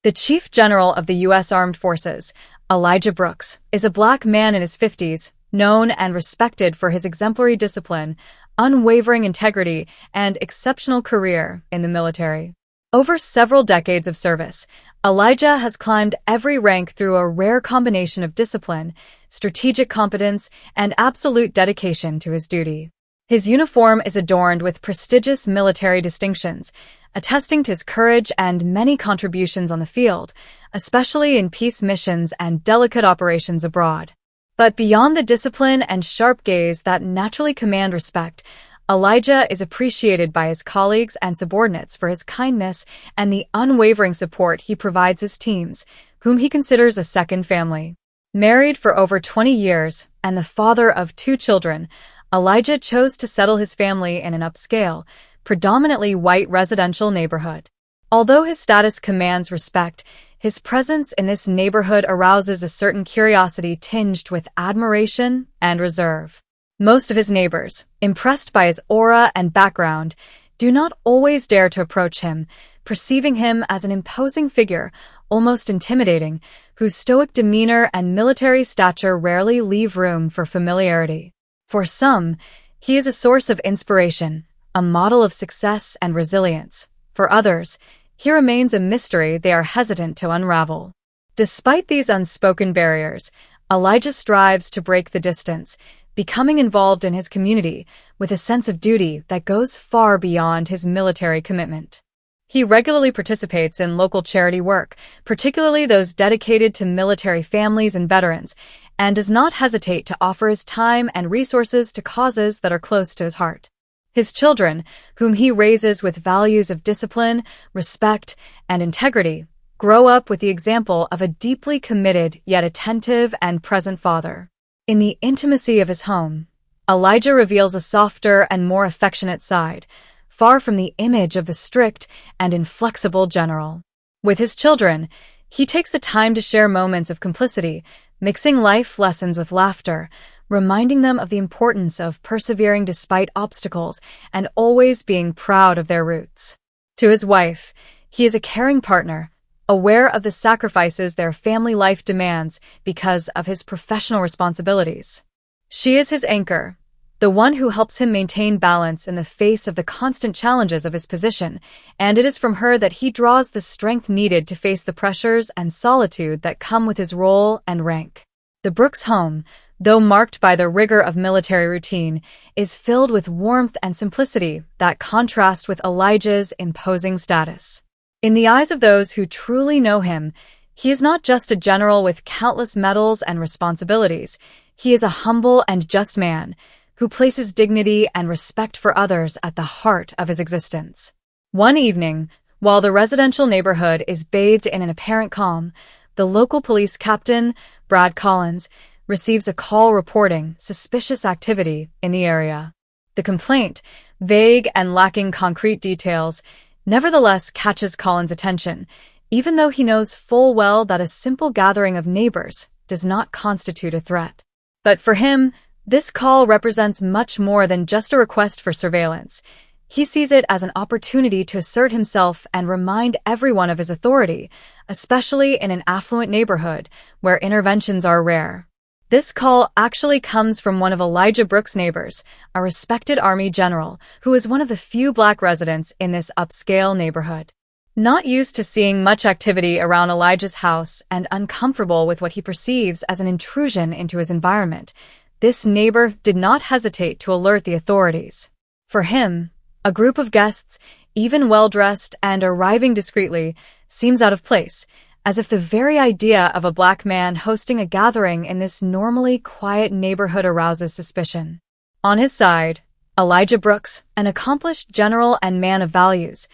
The Chief General of the U.S. Armed Forces, Elijah Brooks, is a black man in his 50s, known and respected for his exemplary discipline, unwavering integrity, and exceptional career in the military. Over several decades of service, Elijah has climbed every rank through a rare combination of discipline, strategic competence, and absolute dedication to his duty. His uniform is adorned with prestigious military distinctions, attesting to his courage and many contributions on the field, especially in peace missions and delicate operations abroad. But beyond the discipline and sharp gaze that naturally command respect, Elijah is appreciated by his colleagues and subordinates for his kindness and the unwavering support he provides his teams, whom he considers a second family. Married for over 20 years and the father of 2 children, Elijah chose to settle his family in an upscale, predominantly white residential neighborhood. Although his status commands respect, his presence in this neighborhood arouses a certain curiosity tinged with admiration and reserve. Most of his neighbors, impressed by his aura and background, do not always dare to approach him, perceiving him as an imposing figure, almost intimidating, whose stoic demeanor and military stature rarely leave room for familiarity. For some, he is a source of inspiration, a model of success and resilience. For others, he remains a mystery they are hesitant to unravel. Despite these unspoken barriers, Elijah strives to break the distance, becoming involved in his community with a sense of duty that goes far beyond his military commitment. He regularly participates in local charity work, particularly those dedicated to military families and veterans, and does not hesitate to offer his time and resources to causes that are close to his heart. His children, whom he raises with values of discipline, respect, and integrity, grow up with the example of a deeply committed yet attentive and present father. In the intimacy of his home, Elijah reveals a softer and more affectionate side, far from the image of the strict and inflexible general. With his children, he takes the time to share moments of complicity, mixing life lessons with laughter, reminding them of the importance of persevering despite obstacles and always being proud of their roots. To his wife, he is a caring partner, aware of the sacrifices their family life demands because of his professional responsibilities. She is his anchor, the one who helps him maintain balance in the face of the constant challenges of his position, and it is from her that he draws the strength needed to face the pressures and solitude that come with his role and rank. The Brooks home, though marked by the rigor of military routine, is filled with warmth and simplicity that contrast with Elijah's imposing status. In the eyes of those who truly know him, he is not just a general with countless medals and responsibilities. He is a humble and just man who places dignity and respect for others at the heart of his existence. One evening, while the residential neighborhood is bathed in an apparent calm, the local police captain, Brad Collins, receives a call reporting suspicious activity in the area. The complaint, vague and lacking concrete details, nevertheless catches Collins' attention, even though he knows full well that a simple gathering of neighbors does not constitute a threat. But for him, this call represents much more than just a request for surveillance. He sees it as an opportunity to assert himself and remind everyone of his authority, especially in an affluent neighborhood where interventions are rare. This call actually comes from one of Elijah Brooks' neighbors, a respected Army general who is one of the few black residents in this upscale neighborhood. Not used to seeing much activity around Elijah's house and uncomfortable with what he perceives as an intrusion into his environment, this neighbor did not hesitate to alert the authorities. For him, a group of guests, even well-dressed and arriving discreetly, seems out of place, as if the very idea of a black man hosting a gathering in this normally quiet neighborhood arouses suspicion. On his side, Elijah Brooks, an accomplished general and man of values,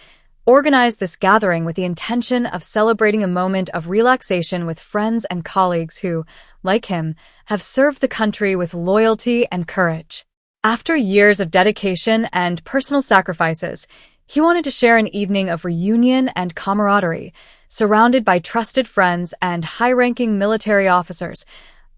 organized this gathering with the intention of celebrating a moment of relaxation with friends and colleagues who, like him, have served the country with loyalty and courage. After years of dedication and personal sacrifices, he wanted to share an evening of reunion and camaraderie, surrounded by trusted friends and high-ranking military officers,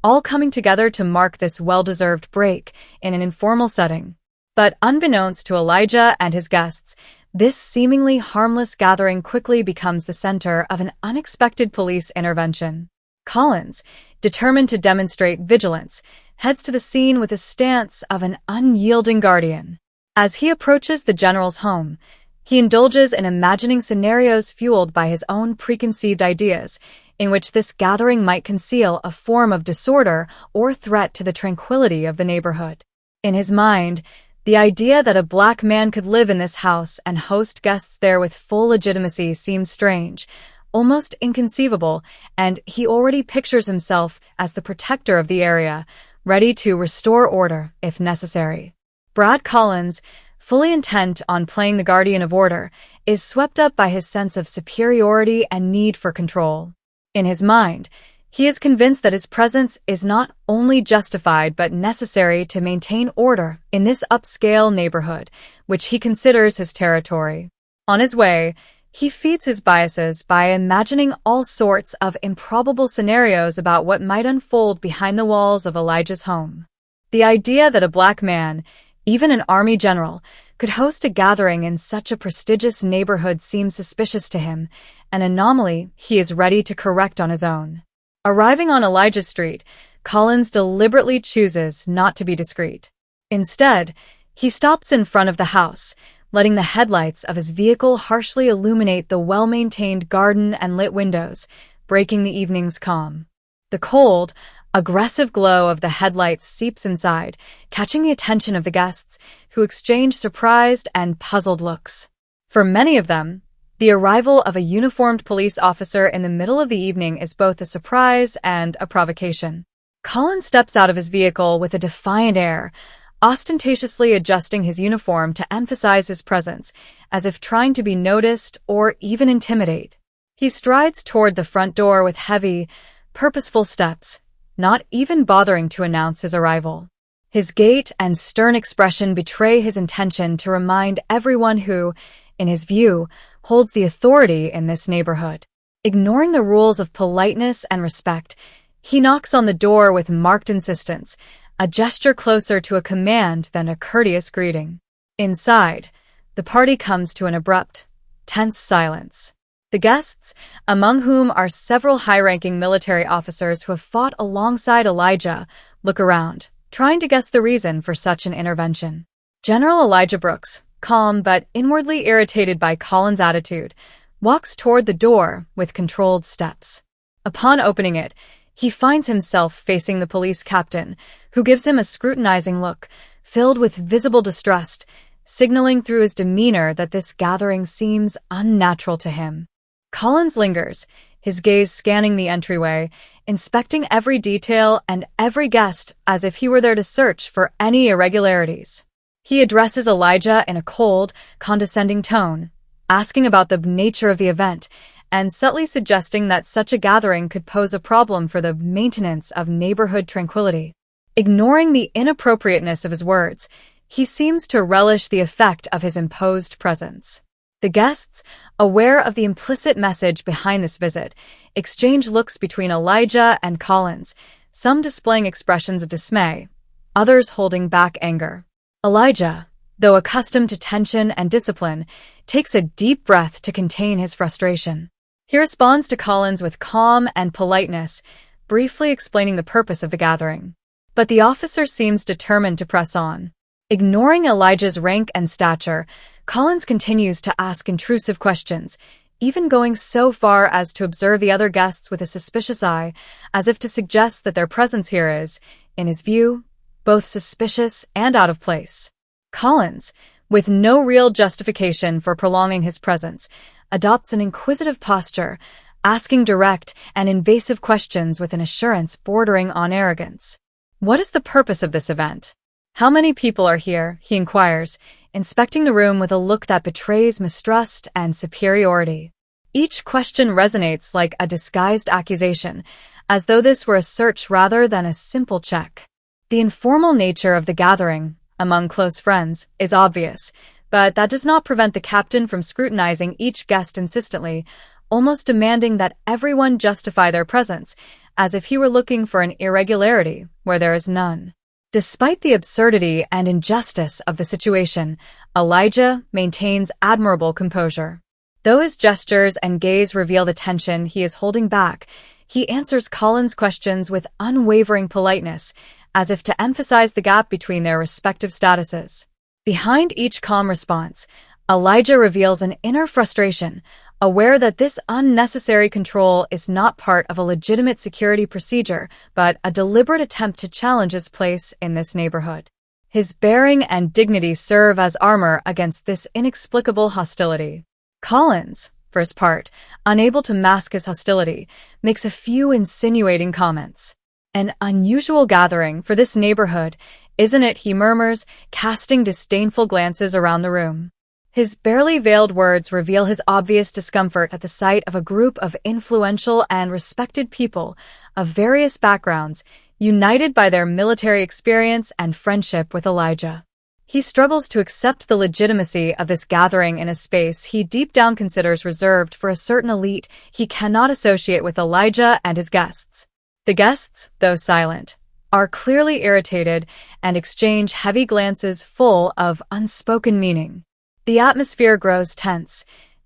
all coming together to mark this well-deserved break in an informal setting. But unbeknownst to Elijah and his guests, This seemingly harmless gathering quickly becomes the center of an unexpected police intervention. Collins, determined to demonstrate vigilance, heads to the scene with a stance of an unyielding guardian. As he approaches the general's home, he indulges in imagining scenarios fueled by his own preconceived ideas, in which this gathering might conceal a form of disorder or threat to the tranquility of the neighborhood. In his mind, the idea that a black man could live in this house and host guests there with full legitimacy seems strange, almost inconceivable, and he already pictures himself as the protector of the area, ready to restore order if necessary. Brad Collins, fully intent on playing the guardian of order, is swept up by his sense of superiority and need for control. In his mind, he is convinced that his presence is not only justified but necessary to maintain order in this upscale neighborhood, which he considers his territory. On his way, he feeds his biases by imagining all sorts of improbable scenarios about what might unfold behind the walls of Elijah's home. The idea that a black man, even an army general, could host a gathering in such a prestigious neighborhood seems suspicious to him, an anomaly he is ready to correct on his own. Arriving on Elijah Street, Collins deliberately chooses not to be discreet. Instead, he stops in front of the house, letting the headlights of his vehicle harshly illuminate the well-maintained garden and lit windows, breaking the evening's calm. The cold, aggressive glow of the headlights seeps inside, catching the attention of the guests, who exchange surprised and puzzled looks. For many of them, the arrival of a uniformed police officer in the middle of the evening is both a surprise and a provocation. Collins steps out of his vehicle with a defiant air, ostentatiously adjusting his uniform to emphasize his presence, as if trying to be noticed or even intimidate. He strides toward the front door with heavy, purposeful steps, not even bothering to announce his arrival. His gait and stern expression betray his intention to remind everyone who, in his view, holds the authority in this neighborhood. Ignoring the rules of politeness and respect, he knocks on the door with marked insistence, a gesture closer to a command than a courteous greeting. Inside, the party comes to an abrupt, tense silence. The guests, among whom are several high-ranking military officers who have fought alongside Elijah, look around, trying to guess the reason for such an intervention. General Elijah Brooks, calm but inwardly irritated by Collins' attitude, walks toward the door with controlled steps. Upon opening it, he finds himself facing the police captain, who gives him a scrutinizing look, filled with visible distrust, signaling through his demeanor that this gathering seems unnatural to him. Collins lingers, his gaze scanning the entryway, inspecting every detail and every guest as if he were there to search for any irregularities. He addresses Elijah in a cold, condescending tone, asking about the nature of the event, and subtly suggesting that such a gathering could pose a problem for the maintenance of neighborhood tranquility. Ignoring the inappropriateness of his words, he seems to relish the effect of his imposed presence. The guests, aware of the implicit message behind this visit, exchange looks between Elijah and Collins, some displaying expressions of dismay, others holding back anger. Elijah, though accustomed to tension and discipline, takes a deep breath to contain his frustration. He responds to Collins with calm and politeness, briefly explaining the purpose of the gathering. But the officer seems determined to press on. Ignoring Elijah's rank and stature, Collins continues to ask intrusive questions, even going so far as to observe the other guests with a suspicious eye, as if to suggest that their presence here is, in his view, both suspicious and out of place. Collins, with no real justification for prolonging his presence, adopts an inquisitive posture, asking direct and invasive questions with an assurance bordering on arrogance. What is the purpose of this event? How many people are here? He inquires, inspecting the room with a look that betrays mistrust and superiority. Each question resonates like a disguised accusation, as though this were a search rather than a simple check. The informal nature of the gathering, among close friends, is obvious, but that does not prevent the captain from scrutinizing each guest insistently, almost demanding that everyone justify their presence, as if he were looking for an irregularity where there is none. Despite the absurdity and injustice of the situation, Elijah maintains admirable composure. Though his gestures and gaze reveal the tension he is holding back, he answers Colin's questions with unwavering politeness, as if to emphasize the gap between their respective statuses. Behind each calm response, Elijah reveals an inner frustration, aware that this unnecessary control is not part of a legitimate security procedure, but a deliberate attempt to challenge his place in this neighborhood. His bearing and dignity serve as armor against this inexplicable hostility. Collins, for his part, unable to mask his hostility, makes a few insinuating comments. An unusual gathering for this neighborhood, isn't it? He murmurs, casting disdainful glances around the room. His barely veiled words reveal his obvious discomfort at the sight of a group of influential and respected people of various backgrounds, united by their military experience and friendship with Elijah. He struggles to accept the legitimacy of this gathering in a space he deep down considers reserved for a certain elite he cannot associate with Elijah and his guests. The guests, though silent, are clearly irritated and exchange heavy glances full of unspoken meaning. The atmosphere grows tense,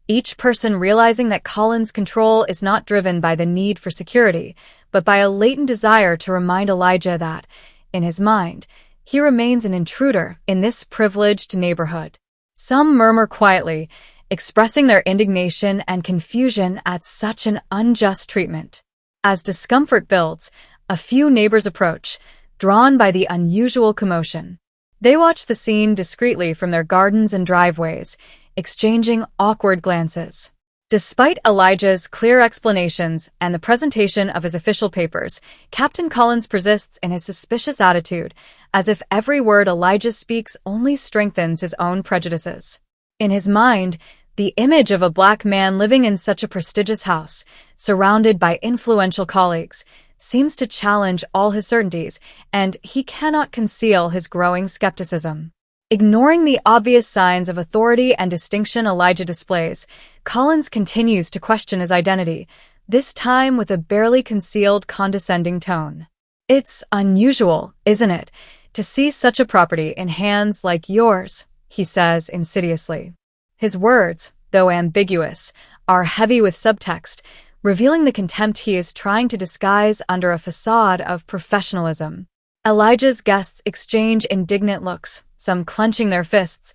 each person realizing that Colin's control is not driven by the need for security, but by a latent desire to remind Elijah that, in his mind, he remains an intruder in this privileged neighborhood. Some murmur quietly, expressing their indignation and confusion at such an unjust treatment. As discomfort builds, a few neighbors approach, drawn by the unusual commotion. They watch the scene discreetly from their gardens and driveways, exchanging awkward glances. Despite Elijah's clear explanations and the presentation of his official papers, Captain Collins persists in his suspicious attitude, as if every word Elijah speaks only strengthens his own prejudices. In his mind, the image of a black man living in such a prestigious house, surrounded by influential colleagues, seems to challenge all his certainties, and he cannot conceal his growing skepticism. Ignoring the obvious signs of authority and distinction Elijah displays, Collins continues to question his identity, this time with a barely concealed condescending tone. "It's unusual, isn't it, to see such a property in hands like yours," he says insidiously. His words, though ambiguous, are heavy with subtext, revealing the contempt he is trying to disguise under a facade of professionalism. Elijah's guests exchange indignant looks, some clenching their fists,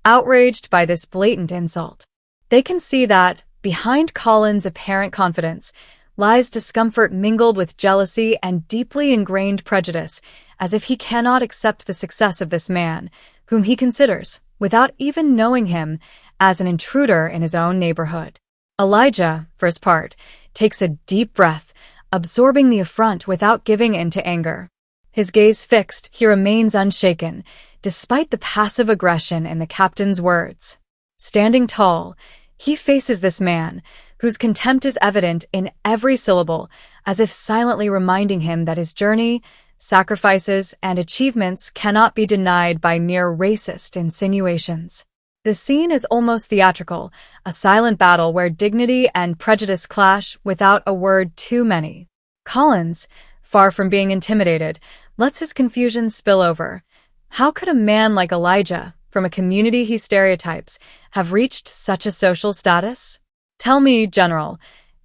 outraged by this blatant insult. They can see that, behind Colin's apparent confidence, lies discomfort mingled with jealousy and deeply ingrained prejudice, as if he cannot accept the success of this man, whom he considers, without even knowing him, as an intruder in his own neighborhood. Elijah, for his part, takes a deep breath, absorbing the affront without giving in to anger. His gaze fixed, he remains unshaken, despite the passive aggression in the captain's words. Standing tall, he faces this man, whose contempt is evident in every syllable, as if silently reminding him that his journey, sacrifices, and achievements cannot be denied by mere racist insinuations. The scene is almost theatrical, a silent battle where dignity and prejudice clash without a word too many. Collins, far from being intimidated, lets his confusion spill over. How could a man like Elijah, from a community he stereotypes, have reached such a social status? Tell me, General,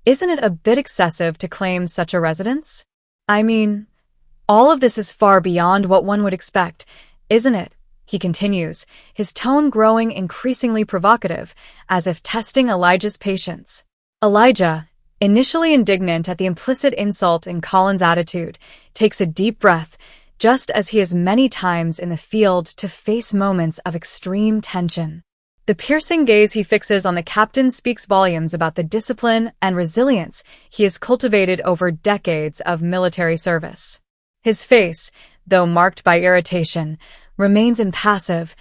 isn't it a bit excessive to claim such a residence? I mean, all of this is far beyond what one would expect, isn't it? He continues, his tone growing increasingly provocative, as if testing Elijah's patience. Elijah, initially indignant at the implicit insult in Colin's attitude, takes a deep breath, just as he has many times in the field to face moments of extreme tension. The piercing gaze he fixes on the captain speaks volumes about the discipline and resilience he has cultivated over decades of military service. His face, though marked by irritation, remains impassive,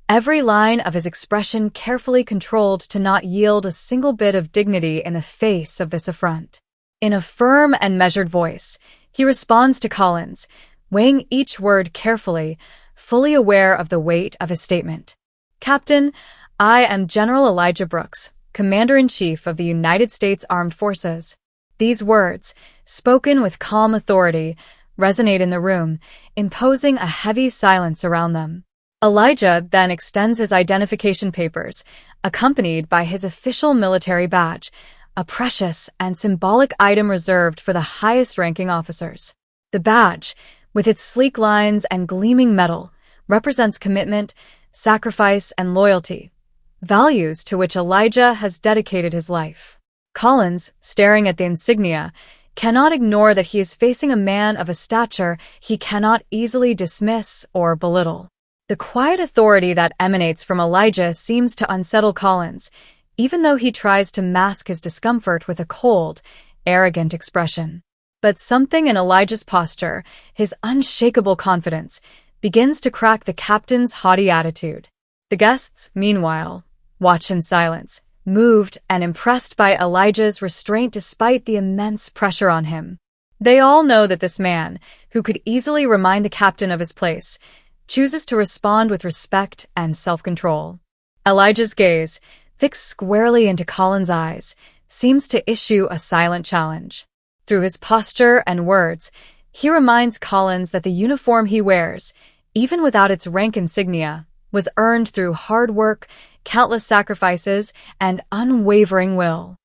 every line of his expression carefully controlled to not yield a single bit of dignity in the face of this affront. In a firm and measured voice, he responds to Collins, weighing each word carefully, fully aware of the weight of his statement. "Captain, I am General Elijah Brooks, Commander-in-Chief of the United States Armed Forces." These words, spoken with calm authority, resonate in the room, imposing a heavy silence around them. Elijah then extends his identification papers, accompanied by his official military badge, a precious and symbolic item reserved for the highest-ranking officers. The badge, with its sleek lines and gleaming metal, represents commitment, sacrifice, and loyalty, values to which Elijah has dedicated his life. Collins, staring at the insignia, cannot ignore that he is facing a man of a stature he cannot easily dismiss or belittle. The quiet authority that emanates from Elijah seems to unsettle Collins, even though he tries to mask his discomfort with a cold, arrogant expression. But something in Elijah's posture, his unshakable confidence, begins to crack the captain's haughty attitude. The guests, meanwhile, watch in silence, moved and impressed by Elijah's restraint despite the immense pressure on him. They all know that this man, who could easily remind the captain of his place, chooses to respond with respect and self-control. Elijah's gaze, fixed squarely into Collins' eyes, seems to issue a silent challenge. Through his posture and words, he reminds Collins that the uniform he wears, even without its rank insignia, was earned through hard work, countless sacrifices, and unwavering will.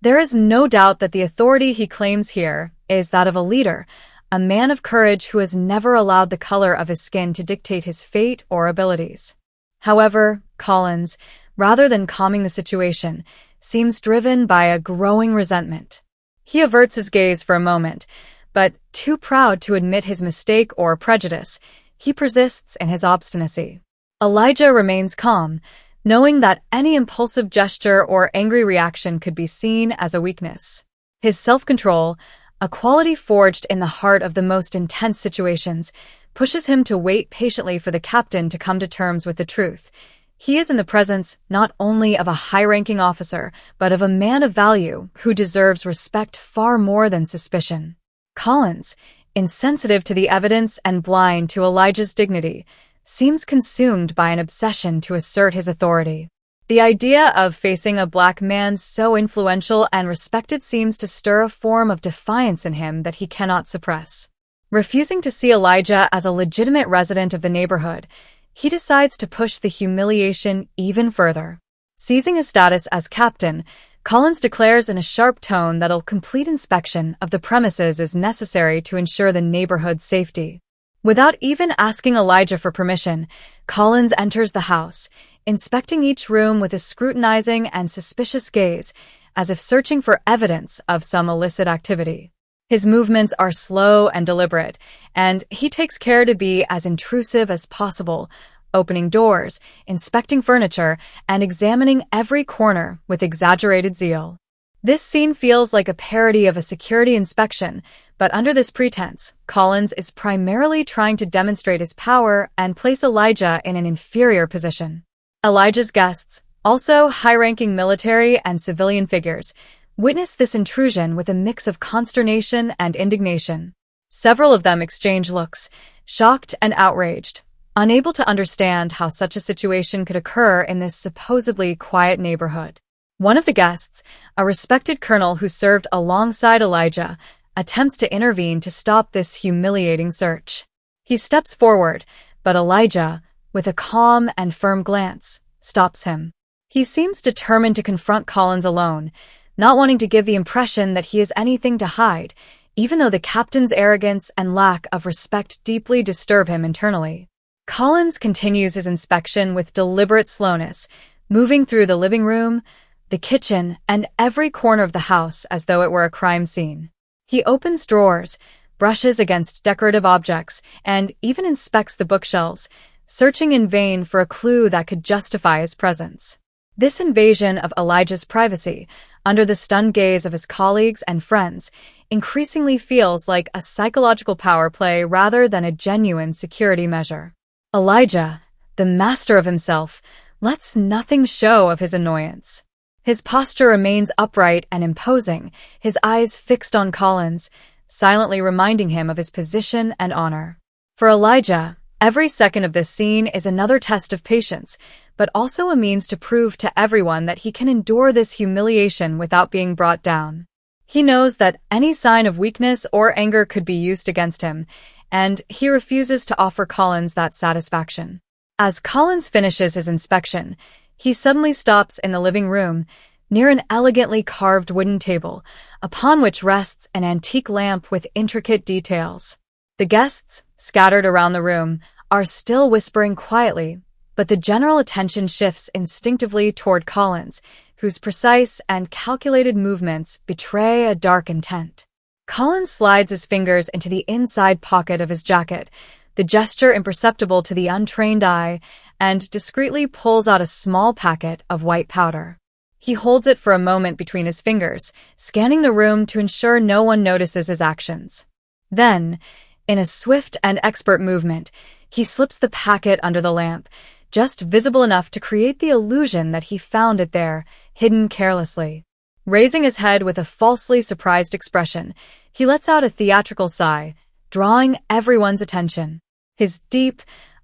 There is no doubt that the authority he claims here is that of a leader, a man of courage who has never allowed the color of his skin to dictate his fate or abilities. However, Collins, rather than calming the situation, seems driven by a growing resentment. He averts his gaze for a moment, but too proud to admit his mistake or prejudice, he persists in his obstinacy. Elijah remains calm, knowing that any impulsive gesture or angry reaction could be seen as a weakness. His self-control, a quality forged in the heart of the most intense situations, pushes him to wait patiently for the captain to come to terms with the truth. He is in the presence not only of a high-ranking officer, but of a man of value who deserves respect far more than suspicion. Collins, insensitive to the evidence and blind to Elijah's dignity, seems consumed by an obsession to assert his authority. The idea of facing a black man so influential and respected seems to stir a form of defiance in him that he cannot suppress. Refusing to see Elijah as a legitimate resident of the neighborhood, he decides to push the humiliation even further. Seizing his status as captain, Collins declares in a sharp tone that a complete inspection of the premises is necessary to ensure the neighborhood's safety. Without even asking Elijah for permission, Collins enters the house, inspecting each room with a scrutinizing and suspicious gaze, as if searching for evidence of some illicit activity. His movements are slow and deliberate, and he takes care to be as intrusive as possible, opening doors, inspecting furniture, and examining every corner with exaggerated zeal. This scene feels like a parody of a security inspection, but under this pretense, Collins is primarily trying to demonstrate his power and place Elijah in an inferior position. Elijah's guests, also high-ranking military and civilian figures, witness this intrusion with a mix of consternation and indignation. Several of them exchange looks, shocked and outraged, unable to understand how such a situation could occur in this supposedly quiet neighborhood. One of the guests, a respected colonel who served alongside Elijah, attempts to intervene to stop this humiliating search. He steps forward, but Elijah, with a calm and firm glance, stops him. He seems determined to confront Collins alone, not wanting to give the impression that he has anything to hide, even though the captain's arrogance and lack of respect deeply disturb him internally. Collins continues his inspection with deliberate slowness, moving through the living room, the kitchen, and every corner of the house as though it were a crime scene. He opens drawers, brushes against decorative objects, and even inspects the bookshelves, searching in vain for a clue that could justify his presence. This invasion of Elijah's privacy, under the stunned gaze of his colleagues and friends, increasingly feels like a psychological power play rather than a genuine security measure. Elijah, the master of himself, lets nothing show of his annoyance. His posture remains upright and imposing, his eyes fixed on Collins, silently reminding him of his position and honor. For Elijah, every second of this scene is another test of patience, but also a means to prove to everyone that he can endure this humiliation without being brought down. He knows that any sign of weakness or anger could be used against him, and he refuses to offer Collins that satisfaction. As Collins finishes his inspection, he suddenly stops in the living room, near an elegantly carved wooden table, upon which rests an antique lamp with intricate details. The guests, scattered around the room, are still whispering quietly, but the general attention shifts instinctively toward Collins, whose precise and calculated movements betray a dark intent. Collins slides his fingers into the inside pocket of his jacket, the gesture imperceptible to the untrained eye, and discreetly pulls out a small packet of white powder. He holds it for a moment between his fingers, scanning the room to ensure no one notices his actions. Then, in a swift and expert movement, he slips the packet under the lamp, just visible enough to create the illusion that he found it there, hidden carelessly. Raising his head with a falsely surprised expression, he lets out a theatrical sigh, drawing everyone's attention. His deep,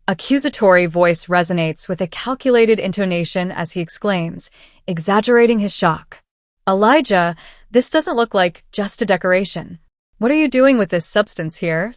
accusatory voice resonates with a calculated intonation as he exclaims, exaggerating his shock. "Elijah, this doesn't look like just a decoration. What are you doing with this substance here?"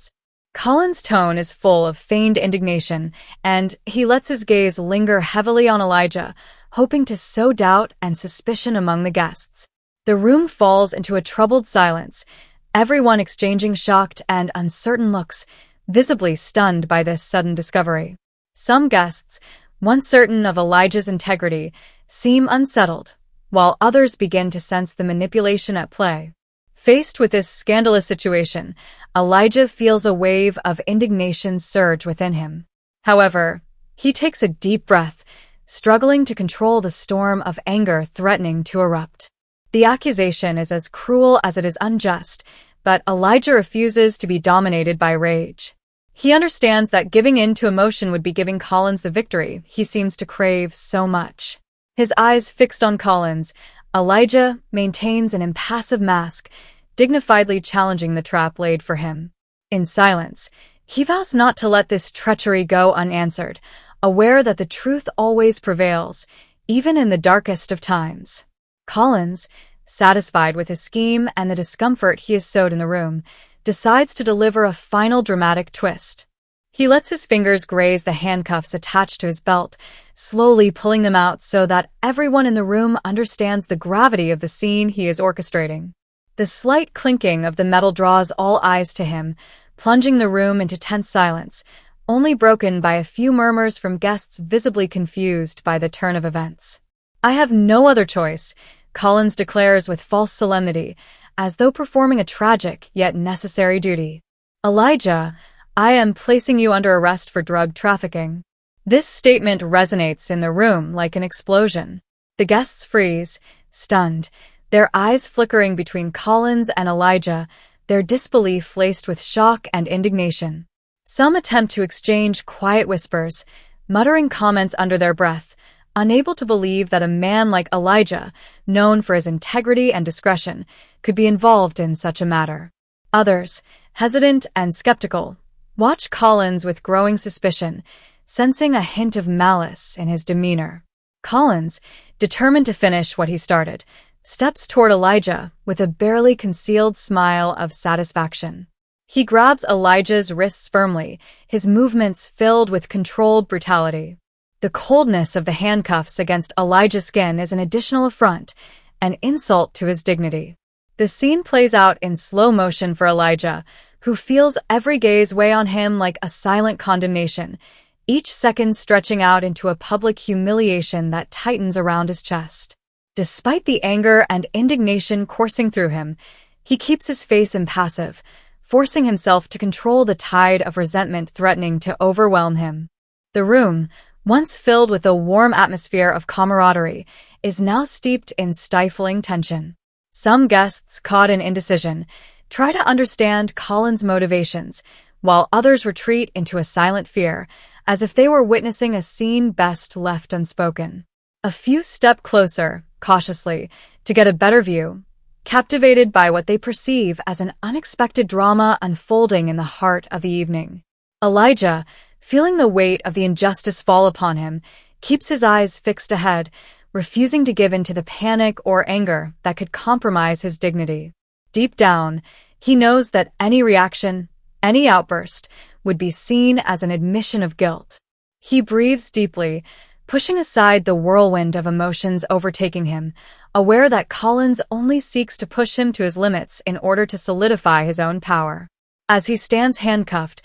Collins' tone is full of feigned indignation, and he lets his gaze linger heavily on Elijah, hoping to sow doubt and suspicion among the guests. The room falls into a troubled silence, everyone exchanging shocked and uncertain looks, visibly stunned by this sudden discovery. Some guests, once certain of Elijah's integrity, seem unsettled, while others begin to sense the manipulation at play. Faced with this scandalous situation, Elijah feels a wave of indignation surge within him. However, he takes a deep breath, struggling to control the storm of anger threatening to erupt. The accusation is as cruel as it is unjust, but Elijah refuses to be dominated by rage. He understands that giving in to emotion would be giving Collins the victory he seems to crave so much. His eyes fixed on Collins, Elijah maintains an impassive mask, dignifiedly challenging the trap laid for him. In silence, he vows not to let this treachery go unanswered, aware that the truth always prevails, even in the darkest of times. Collins, satisfied with his scheme and the discomfort he has sowed in the room, decides to deliver a final dramatic twist. He lets his fingers graze the handcuffs attached to his belt, slowly pulling them out so that everyone in the room understands the gravity of the scene he is orchestrating. The slight clinking of the metal draws all eyes to him, plunging the room into tense silence, only broken by a few murmurs from guests visibly confused by the turn of events. "I have no other choice," Collins declares with false solemnity, as though performing a tragic yet necessary duty. "Elijah, I am placing you under arrest for drug trafficking." This statement resonates in the room like an explosion. The guests freeze, stunned, their eyes flickering between Collins and Elijah, their disbelief laced with shock and indignation. Some attempt to exchange quiet whispers, muttering comments under their breath, unable to believe that a man like Elijah, known for his integrity and discretion, could be involved in such a matter. Others, hesitant and skeptical, watch Collins with growing suspicion, sensing a hint of malice in his demeanor. Collins, determined to finish what he started, steps toward Elijah with a barely concealed smile of satisfaction. He grabs Elijah's wrists firmly, his movements filled with controlled brutality. The coldness of the handcuffs against Elijah's skin is an additional affront, an insult to his dignity. The scene plays out in slow motion for Elijah, who feels every gaze weigh on him like a silent condemnation, each second stretching out into a public humiliation that tightens around his chest. Despite the anger and indignation coursing through him, he keeps his face impassive, forcing himself to control the tide of resentment threatening to overwhelm him. The room, once filled with a warm atmosphere of camaraderie, is now steeped in stifling tension. Some guests, caught in indecision, try to understand Collins' motivations, while others retreat into a silent fear, as if they were witnessing a scene best left unspoken. A few step closer, cautiously, to get a better view, captivated by what they perceive as an unexpected drama unfolding in the heart of the evening. Elijah, feeling the weight of the injustice fall upon him, keeps his eyes fixed ahead, refusing to give in to the panic or anger that could compromise his dignity. Deep down, he knows that any reaction, any outburst, would be seen as an admission of guilt. He breathes deeply, pushing aside the whirlwind of emotions overtaking him, aware that Collins only seeks to push him to his limits in order to solidify his own power. As he stands handcuffed,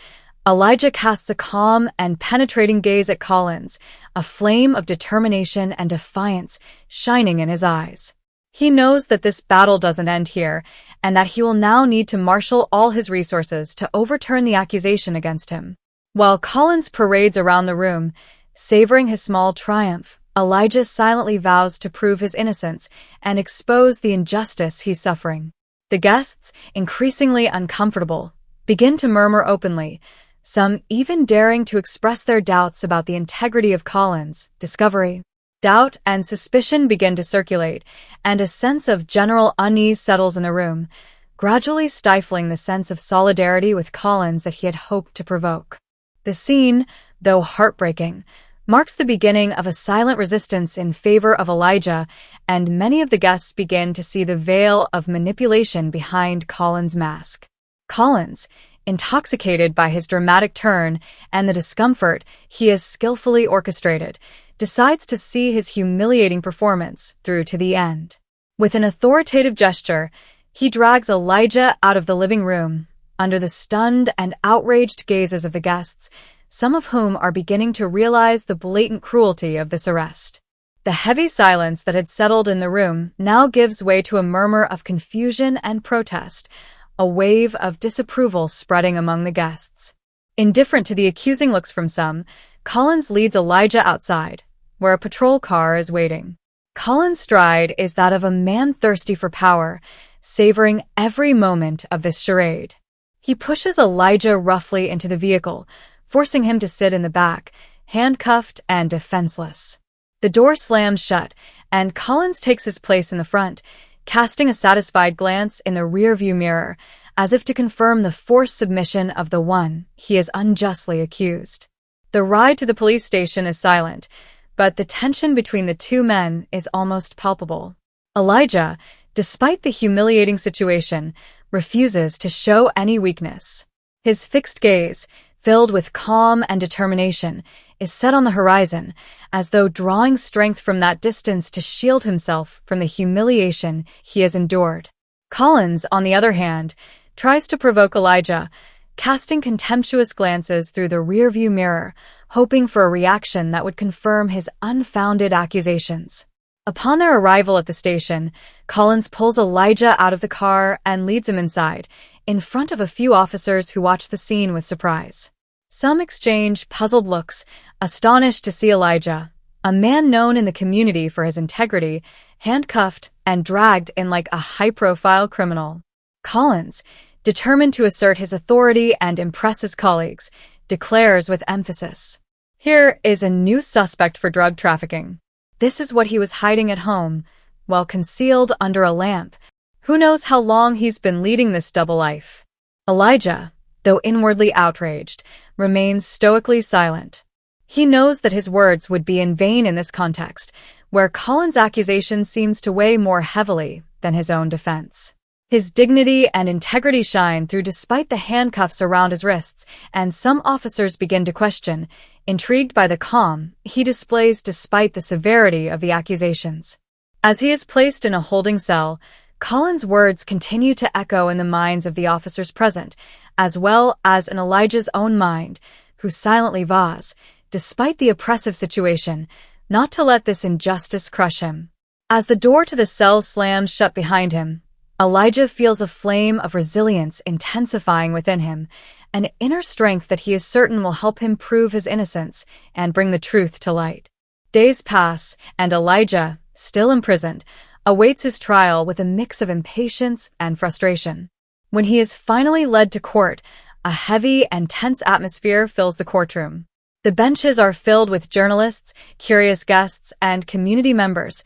Elijah casts a calm and penetrating gaze at Collins, a flame of determination and defiance shining in his eyes. He knows that this battle doesn't end here, and that he will now need to marshal all his resources to overturn the accusation against him. While Collins parades around the room, savoring his small triumph, Elijah silently vows to prove his innocence and expose the injustice he's suffering. The guests, increasingly uncomfortable, begin to murmur openly, some even daring to express their doubts about the integrity of Collins' discovery. Doubt and suspicion begin to circulate, and a sense of general unease settles in the room, gradually stifling the sense of solidarity with Collins that he had hoped to provoke. The scene, though heartbreaking, marks the beginning of a silent resistance in favor of Elijah, and many of the guests begin to see the veil of manipulation behind Collins' mask. Collins, intoxicated by his dramatic turn and the discomfort he has skillfully orchestrated, decides to see his humiliating performance through to the end. With an authoritative gesture, he drags Elijah out of the living room, under the stunned and outraged gazes of the guests, some of whom are beginning to realize the blatant cruelty of this arrest. The heavy silence that had settled in the room now gives way to a murmur of confusion and protest, a wave of disapproval spreading among the guests. Indifferent to the accusing looks from some, Collins leads Elijah outside, where a patrol car is waiting. Collins' stride is that of a man thirsty for power, savoring every moment of this charade. He pushes Elijah roughly into the vehicle, forcing him to sit in the back, handcuffed and defenseless. The door slams shut, and Collins takes his place in the front, casting a satisfied glance in the rearview mirror, as if to confirm the forced submission of the one he is unjustly accused. The ride to the police station is silent, but the tension between the two men is almost palpable. Elijah, despite the humiliating situation, refuses to show any weakness. His fixed gaze, filled with calm and determination, is set on the horizon, as though drawing strength from that distance to shield himself from the humiliation he has endured. Collins, on the other hand, tries to provoke Elijah, casting contemptuous glances through the rearview mirror, hoping for a reaction that would confirm his unfounded accusations. Upon their arrival at the station, Collins pulls Elijah out of the car and leads him inside, in front of a few officers who watch the scene with surprise. Some exchange puzzled looks, astonished to see Elijah, a man known in the community for his integrity, handcuffed and dragged in like a high-profile criminal. Collins, determined to assert his authority and impress his colleagues, declares with emphasis, "Here is a new suspect for drug trafficking. This is what he was hiding at home, while concealed under a lamp. Who knows how long he's been leading this double life?" Elijah, though inwardly outraged, remains stoically silent. He knows that his words would be in vain in this context, where Collins' accusation seems to weigh more heavily than his own defense. His dignity and integrity shine through despite the handcuffs around his wrists, and some officers begin to question, intrigued by the calm he displays despite the severity of the accusations. As he is placed in a holding cell, Collins' words continue to echo in the minds of the officers present, as well as in Elijah's own mind, who silently vows, despite the oppressive situation, not to let this injustice crush him. As the door to the cell slams shut behind him, Elijah feels a flame of resilience intensifying within him, an inner strength that he is certain will help him prove his innocence and bring the truth to light. Days pass, and Elijah, still imprisoned, awaits his trial with a mix of impatience and frustration. When he is finally led to court, a heavy and tense atmosphere fills the courtroom. The benches are filled with journalists, curious guests, and community members,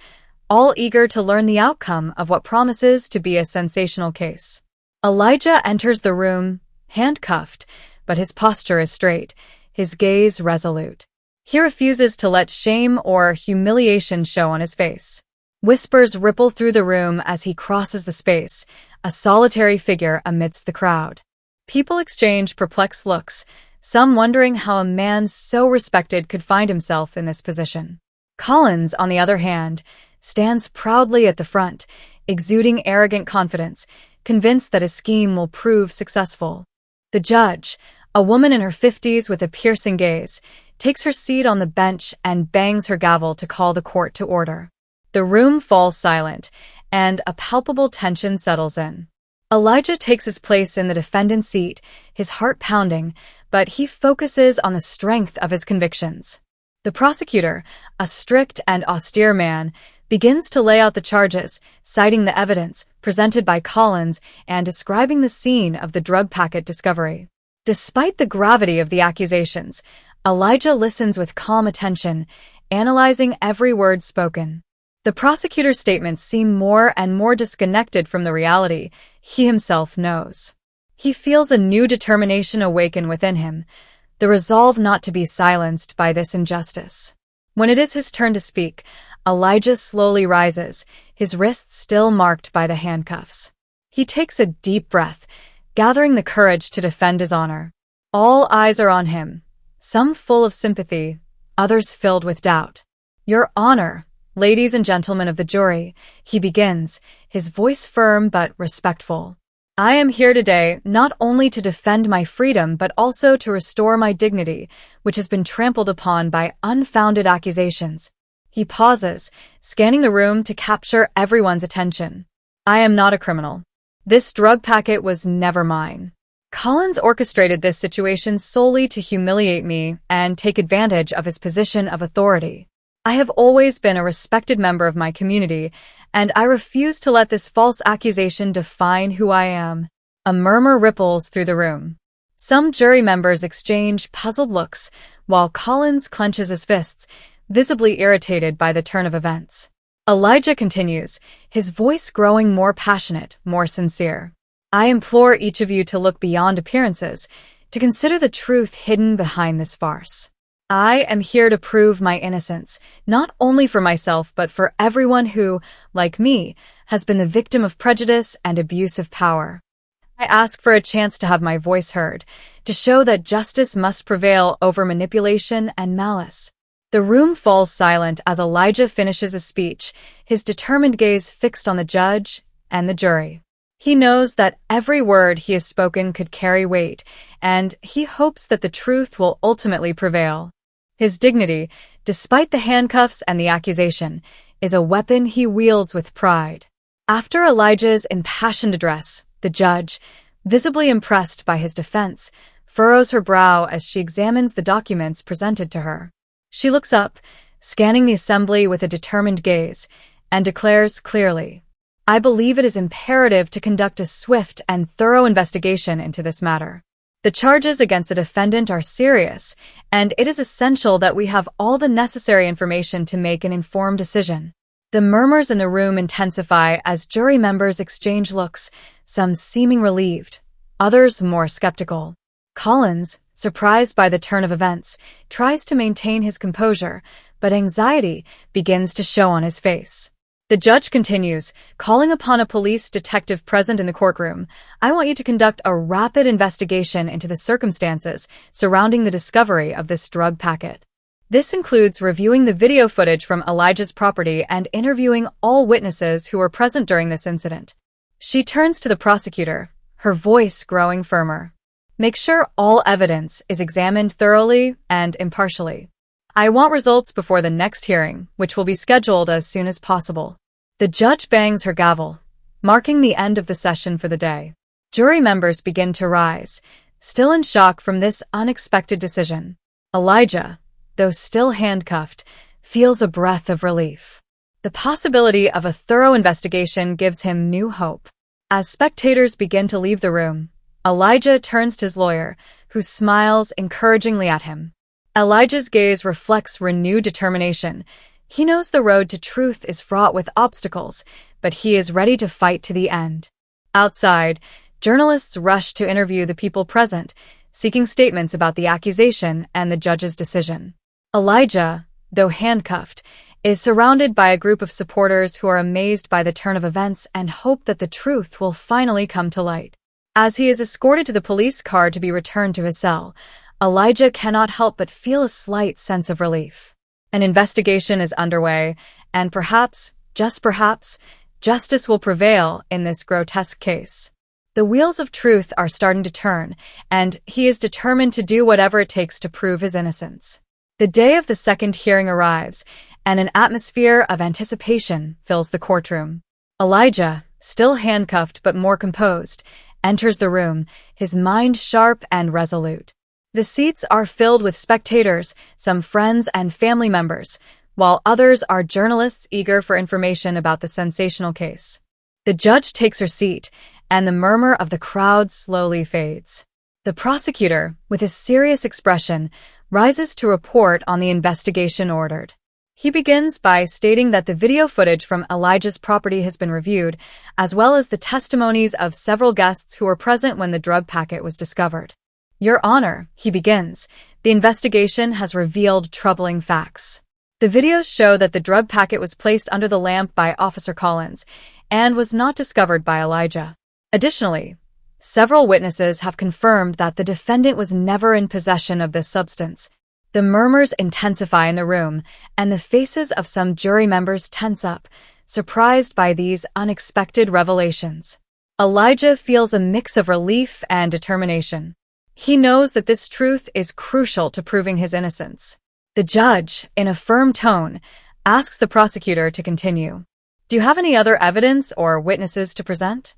all eager to learn the outcome of what promises to be a sensational case. Elijah enters the room, handcuffed, but his posture is straight, his gaze resolute. He refuses to let shame or humiliation show on his face. Whispers ripple through the room as he crosses the space, a solitary figure amidst the crowd. People exchange perplexed looks, some wondering how a man so respected could find himself in this position. Collins, on the other hand, stands proudly at the front, exuding arrogant confidence, convinced that his scheme will prove successful. The judge, a woman in her 50s with a piercing gaze, takes her seat on the bench and bangs her gavel to call the court to order. The room falls silent, and a palpable tension settles in. Elijah takes his place in the defendant's seat, his heart pounding, but he focuses on the strength of his convictions. The prosecutor, a strict and austere man, begins to lay out the charges, citing the evidence presented by Collins and describing the scene of the drug packet discovery. Despite the gravity of the accusations, Elijah listens with calm attention, analyzing every word spoken. The prosecutor's statements seem more and more disconnected from the reality he himself knows. He feels a new determination awaken within him, the resolve not to be silenced by this injustice. When it is his turn to speak, Elijah slowly rises, his wrists still marked by the handcuffs. He takes a deep breath, gathering the courage to defend his honor. All eyes are on him, some full of sympathy, others filled with doubt. "Your Honor, ladies and gentlemen of the jury," he begins, his voice firm but respectful. "I am here today not only to defend my freedom but also to restore my dignity, which has been trampled upon by unfounded accusations." He pauses, scanning the room to capture everyone's attention. "I am not a criminal. This drug packet was never mine. Collins orchestrated this situation solely to humiliate me and take advantage of his position of authority. I have always been a respected member of my community, and I refuse to let this false accusation define who I am." A murmur ripples through the room. Some jury members exchange puzzled looks, while Collins clenches his fists, visibly irritated by the turn of events. Elijah continues, his voice growing more passionate, more sincere. "I implore each of you to look beyond appearances, to consider the truth hidden behind this farce. I am here to prove my innocence, not only for myself but for everyone who, like me, has been the victim of prejudice and abuse of power. I ask for a chance to have my voice heard, to show that justice must prevail over manipulation and malice." The room falls silent as Elijah finishes his speech, his determined gaze fixed on the judge and the jury. He knows that every word he has spoken could carry weight, and he hopes that the truth will ultimately prevail. His dignity, despite the handcuffs and the accusation, is a weapon he wields with pride. After Elijah's impassioned address, the judge, visibly impressed by his defense, furrows her brow as she examines the documents presented to her. She looks up, scanning the assembly with a determined gaze, and declares clearly, "I believe it is imperative to conduct a swift and thorough investigation into this matter. The charges against the defendant are serious, and it is essential that we have all the necessary information to make an informed decision." The murmurs in the room intensify as jury members exchange looks, some seeming relieved, others more skeptical. Collins, surprised by the turn of events, tries to maintain his composure, but anxiety begins to show on his face. The judge continues, calling upon a police detective present in the courtroom. "I want you to conduct a rapid investigation into the circumstances surrounding the discovery of this drug packet. This includes reviewing the video footage from Elijah's property and interviewing all witnesses who were present during this incident." She turns to the prosecutor, her voice growing firmer. "Make sure all evidence is examined thoroughly and impartially. I want results before the next hearing, which will be scheduled as soon as possible." The judge bangs her gavel, marking the end of the session for the day. Jury members begin to rise, still in shock from this unexpected decision. Elijah, though still handcuffed, feels a breath of relief. The possibility of a thorough investigation gives him new hope. As spectators begin to leave the room, Elijah turns to his lawyer, who smiles encouragingly at him. Elijah's gaze reflects renewed determination. He knows the road to truth is fraught with obstacles, but he is ready to fight to the end. Outside, journalists rush to interview the people present, seeking statements about the accusation and the judge's decision. Elijah, though handcuffed, is surrounded by a group of supporters who are amazed by the turn of events and hope that the truth will finally come to light. As he is escorted to the police car to be returned to his cell, Elijah cannot help but feel a slight sense of relief. An investigation is underway, and perhaps, just perhaps, justice will prevail in this grotesque case. The wheels of truth are starting to turn, and he is determined to do whatever it takes to prove his innocence. The day of the second hearing arrives, and an atmosphere of anticipation fills the courtroom. Elijah, still handcuffed but more composed, enters the room, his mind sharp and resolute. The seats are filled with spectators, some friends and family members, while others are journalists eager for information about the sensational case. The judge takes her seat, and the murmur of the crowd slowly fades. The prosecutor, with a serious expression, rises to report on the investigation ordered. He begins by stating that the video footage from Elijah's property has been reviewed, as well as the testimonies of several guests who were present when the drug packet was discovered. Your Honor, he begins, the investigation has revealed troubling facts. The videos show that the drug packet was placed under the lamp by Officer Collins and was not discovered by Elijah. Additionally, several witnesses have confirmed that the defendant was never in possession of this substance. The murmurs intensify in the room, and the faces of some jury members tense up, surprised by these unexpected revelations. Elijah feels a mix of relief and determination. He knows that this truth is crucial to proving his innocence. The judge, in a firm tone, asks the prosecutor to continue. Do you have any other evidence or witnesses to present?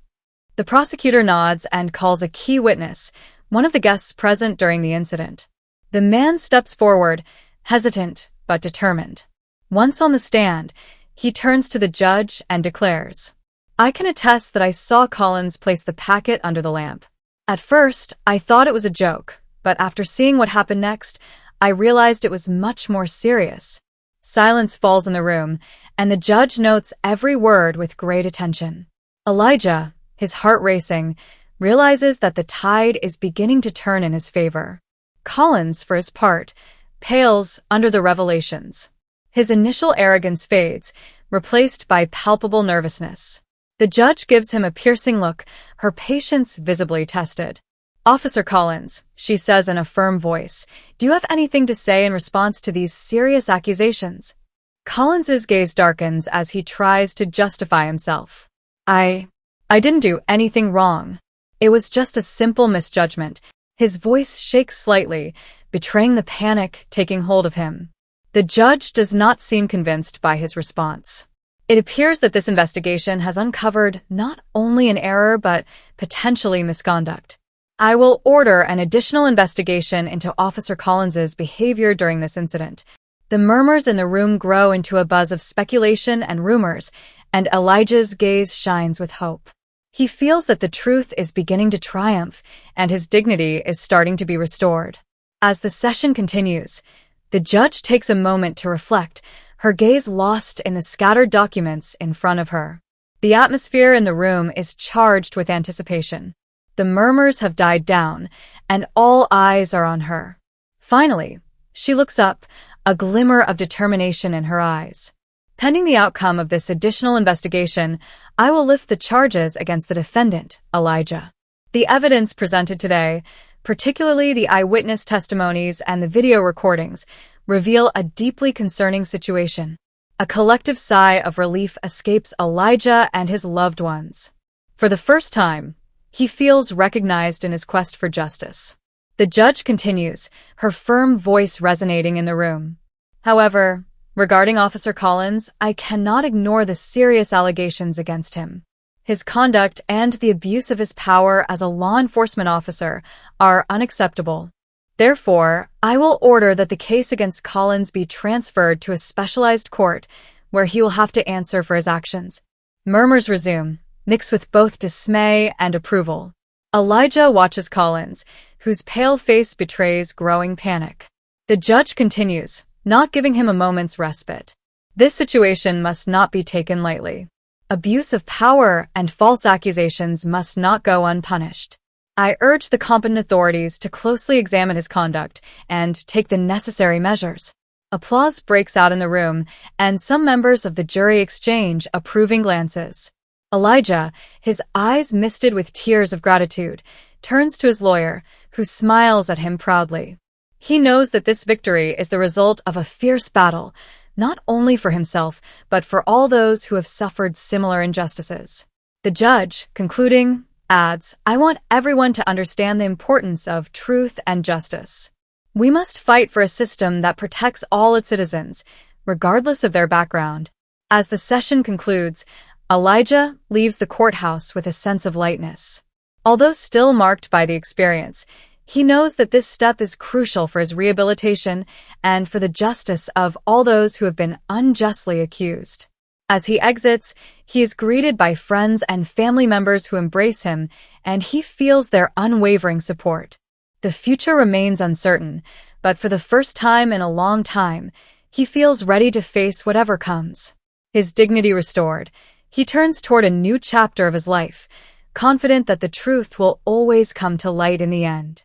The prosecutor nods and calls a key witness, one of the guests present during the incident. The man steps forward, hesitant but determined. Once on the stand, he turns to the judge and declares, I can attest that I saw Collins place the packet under the lamp. At first, I thought it was a joke, but after seeing what happened next, I realized it was much more serious. Silence falls in the room, and the judge notes every word with great attention. Elijah, his heart racing, realizes that the tide is beginning to turn in his favor. Collins, for his part, pales under the revelations. His initial arrogance fades, replaced by palpable nervousness. The judge gives him a piercing look, her patience visibly tested. Officer Collins, she says in a firm voice, do you have anything to say in response to these serious accusations? Collins's gaze darkens as he tries to justify himself. I didn't do anything wrong. It was just a simple misjudgment. His voice shakes slightly, betraying the panic taking hold of him. The judge does not seem convinced by his response. It appears that this investigation has uncovered not only an error but potentially misconduct. I will order an additional investigation into Officer Collins's behavior during this incident. The murmurs in the room grow into a buzz of speculation and rumors, and Elijah's gaze shines with hope. He feels that the truth is beginning to triumph, and his dignity is starting to be restored. As the session continues, the judge takes a moment to reflect, her gaze lost in the scattered documents in front of her. The atmosphere in the room is charged with anticipation. The murmurs have died down, and all eyes are on her. Finally, she looks up, a glimmer of determination in her eyes. Pending the outcome of this additional investigation, I will lift the charges against the defendant, Elijah. The evidence presented today, particularly the eyewitness testimonies and the video recordings, reveal a deeply concerning situation. A collective sigh of relief escapes Elijah and his loved ones. For the first time, he feels recognized in his quest for justice. The judge continues, her firm voice resonating in the room. However, regarding Officer Collins, I cannot ignore the serious allegations against him. His conduct and the abuse of his power as a law enforcement officer are unacceptable. Therefore, I will order that the case against Collins be transferred to a specialized court where he will have to answer for his actions. Murmurs resume, mixed with both dismay and approval. Elijah watches Collins, whose pale face betrays growing panic. The judge continues, not giving him a moment's respite. This situation must not be taken lightly. Abuse of power and false accusations must not go unpunished. I urge the competent authorities to closely examine his conduct and take the necessary measures. Applause breaks out in the room, and some members of the jury exchange approving glances. Elijah, his eyes misted with tears of gratitude, turns to his lawyer, who smiles at him proudly. He knows that this victory is the result of a fierce battle, not only for himself, but for all those who have suffered similar injustices. The judge, concluding, adds, "I want everyone to understand the importance of truth and justice. We must fight for a system that protects all its citizens, regardless of their background." As the session concludes, Elijah leaves the courthouse with a sense of lightness. Although still marked by the experience, he knows that this step is crucial for his rehabilitation and for the justice of all those who have been unjustly accused. As he exits, he is greeted by friends and family members who embrace him, and he feels their unwavering support. The future remains uncertain, but for the first time in a long time, he feels ready to face whatever comes. His dignity restored, he turns toward a new chapter of his life, confident that the truth will always come to light in the end.